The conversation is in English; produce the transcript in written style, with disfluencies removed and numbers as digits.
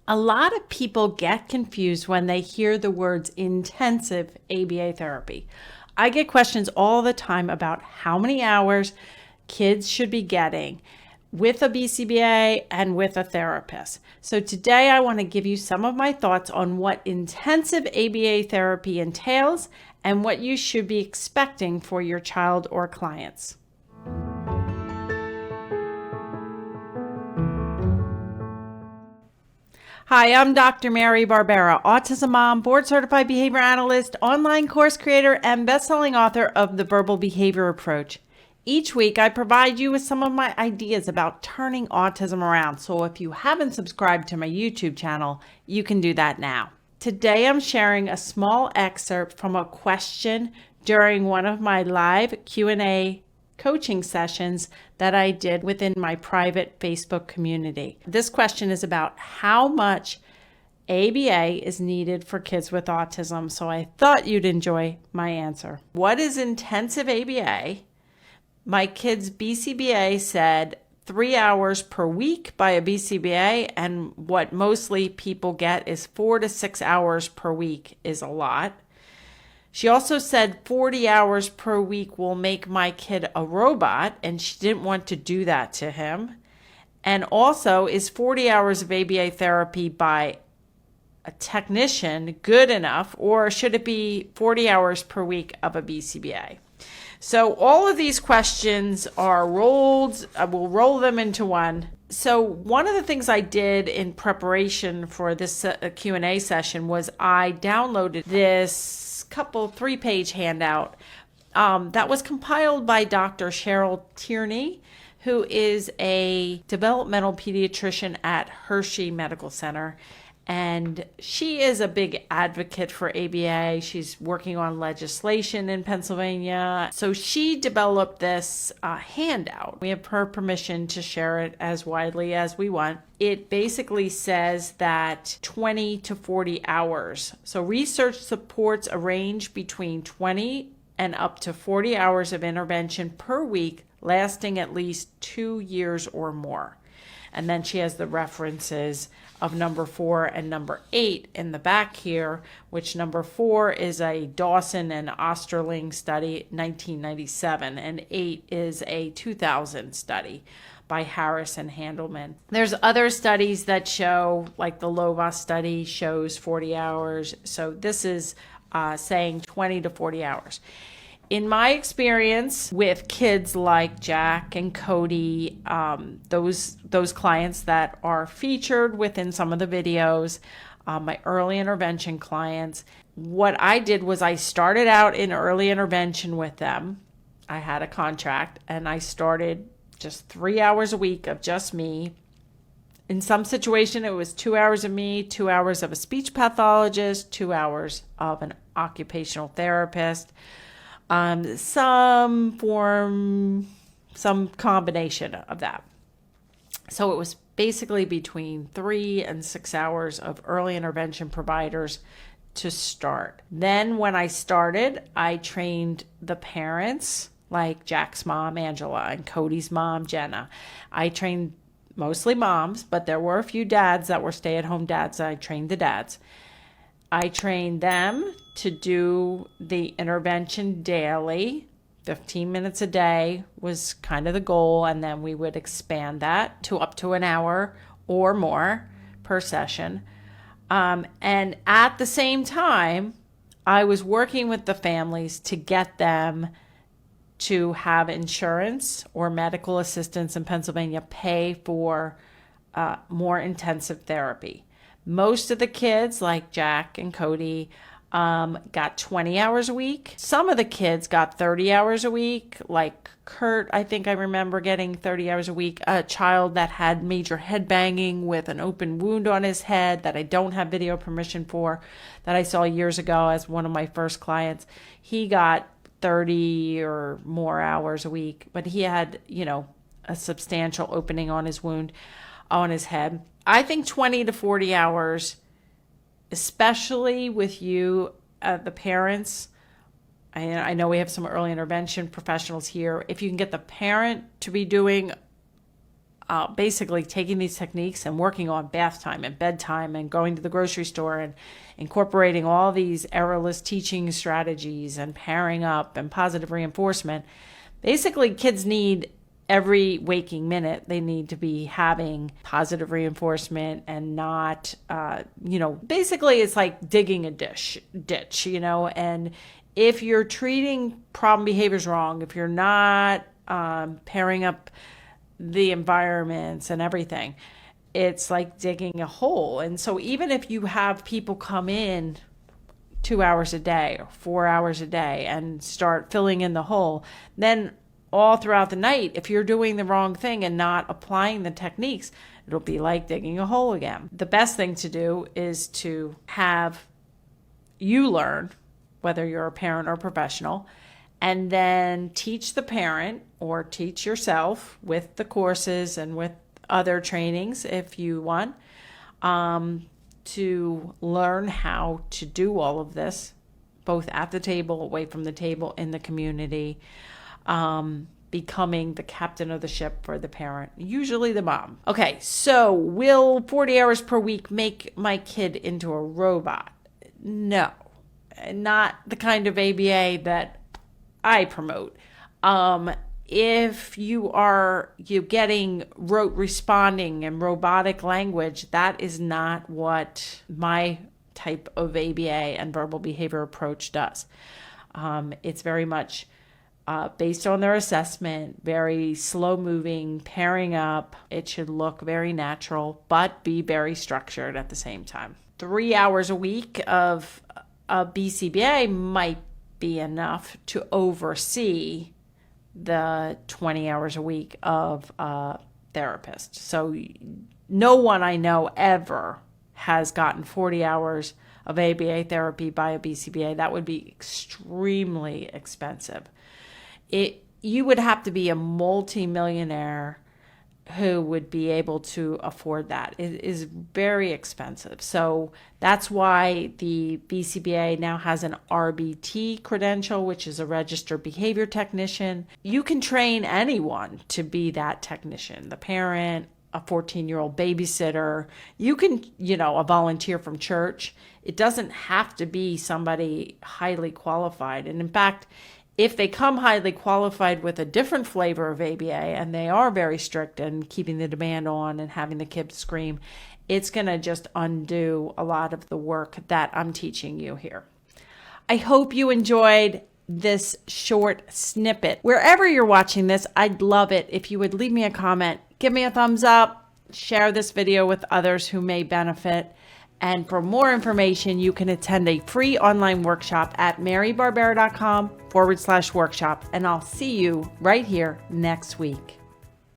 A lot of people get confused when they hear the words intensive ABA therapy. I get questions all the time about how many hours kids should be getting with a BCBA and with a therapist. So today I want to give you some of my thoughts on what intensive ABA therapy entails and what you should be expecting for your child or clients. Hi, I'm Dr. Mary Barbera, autism mom, board certified behavior analyst, online course creator, and best-selling author of The Verbal Behavior Approach. Each week, I provide you with some of my ideas about turning autism around. So if you haven't subscribed to my YouTube channel, you can do that now. Today, I'm sharing a small excerpt from a question during one of my live Q&A coaching sessions that I did within my private Facebook community. This question is about how much ABA is needed for kids with autism, so I thought you'd enjoy my answer. What is intensive ABA? My kid's BCBA said 3 hours per week by a BCBA, and what mostly people get is 4 to 6 hours per week is a lot. She also said 40 hours per week will make my kid a robot, and she didn't want to do that to him. And also, is 40 hours of ABA therapy by a technician good enough, or should it be 40 hours per week of a BCBA? So all of these questions are rolled. I will roll them into one. So one of the things I did in preparation for this Q&A session was I downloaded this 3-page handout that was compiled by Dr. Cheryl Tierney, who is a developmental pediatrician at Hershey Medical Center. And she is a big advocate for ABA. She's working on legislation in Pennsylvania. So she developed this handout. We have her permission to share it as widely as we want. It basically says that 20 to 40 hours. So research supports a range between 20 and up to 40 hours of intervention per week, lasting at least 2 years or more. And then she has the references of number 4 and number 8 in the back here, which number 4 is a Dawson and Osterling study, 1997, and 8 is a 2000 study by Harris and Handelman. There's other studies that show, like the Lovaas study shows 40 hours. So this is saying 20 to 40 hours. In my experience with kids like Jack and Cody, those clients that are featured within some of the videos, my early intervention clients, what I did was I started out in early intervention with them. I had a contract and I started just 3 hours a week of just me. In some situation, it was 2 hours of me, 2 hours of a speech pathologist, 2 hours of an occupational therapist. Some combination of that. So it was basically between 3 and 6 hours of early intervention providers to start. Then when I started, I trained the parents, like Jack's mom, Angela, and Cody's mom, Jenna. I trained mostly moms, but there were a few dads that were stay-at-home dads. I trained the dads. I trained them to do the intervention daily. 15 minutes a day was kind of the goal, and then we would expand that to up to an hour or more per session. And at the same time, I was working with the families to get them to have insurance or medical assistance in Pennsylvania pay for more intensive therapy. Most of the kids, like Jack and Cody, got 20 hours a week. Some of the kids got 30 hours a week, like Kurt, I think I remember getting 30 hours a week. A child that had major head banging with an open wound on his head that I don't have video permission for, that I saw years ago as one of my first clients. He got 30 or more hours a week, but he had, a substantial opening on his wound on his head. I think 20 to 40 hours, especially with you, the parents. I know we have some early intervention professionals here. If you can get the parent to be doing basically taking these techniques and working on bath time and bedtime and going to the grocery store and incorporating all these errorless teaching strategies and pairing up and positive reinforcement. Basically, kids need every waking minute, they need to be having positive reinforcement and not, basically it's like digging a ditch, and if you're treating problem behaviors wrong, if you're not pairing up the environments and everything, it's like digging a hole. And so even if you have people come in 2 hours a day or 4 hours a day and start filling in the hole, then all throughout the night, if you're doing the wrong thing and not applying the techniques, it'll be like digging a hole again. The best thing to do is to have you learn, whether you're a parent or professional, and then teach the parent or teach yourself with the courses and with other trainings if you want, to learn how to do all of this, both at the table, away from the table, in the community, becoming the captain of the ship for the parent, usually the mom. Okay, so will 40 hours per week make my kid into a robot? No, not the kind of ABA that I promote. If you're getting rote responding and robotic language, that is not what my type of ABA and verbal behavior approach does. It's very much based on their assessment, very slow moving, pairing up. It should look very natural, but be very structured at the same time. 3 hours a week of a BCBA might be enough to oversee the 20 hours a week of a therapist. So no one I know ever has gotten 40 hours of ABA therapy by a BCBA. That would be extremely expensive. You would have to be a multi-millionaire who would be able to afford that. It is very expensive. So that's why the BCBA now has an RBT credential, which is a registered behavior technician. You can train anyone to be that technician, the parent, a 14-year-old babysitter. You can, a volunteer from church. It doesn't have to be somebody highly qualified. And in fact, if they come highly qualified with a different flavor of ABA and they are very strict and keeping the demand on and having the kids scream, it's going to just undo a lot of the work that I'm teaching you here. I hope you enjoyed this short snippet. Wherever you're watching this, I'd love it if you would leave me a comment, give me a thumbs up, share this video with others who may benefit. And for more information, you can attend a free online workshop at marybarbera.com/workshop. And I'll see you right here next week.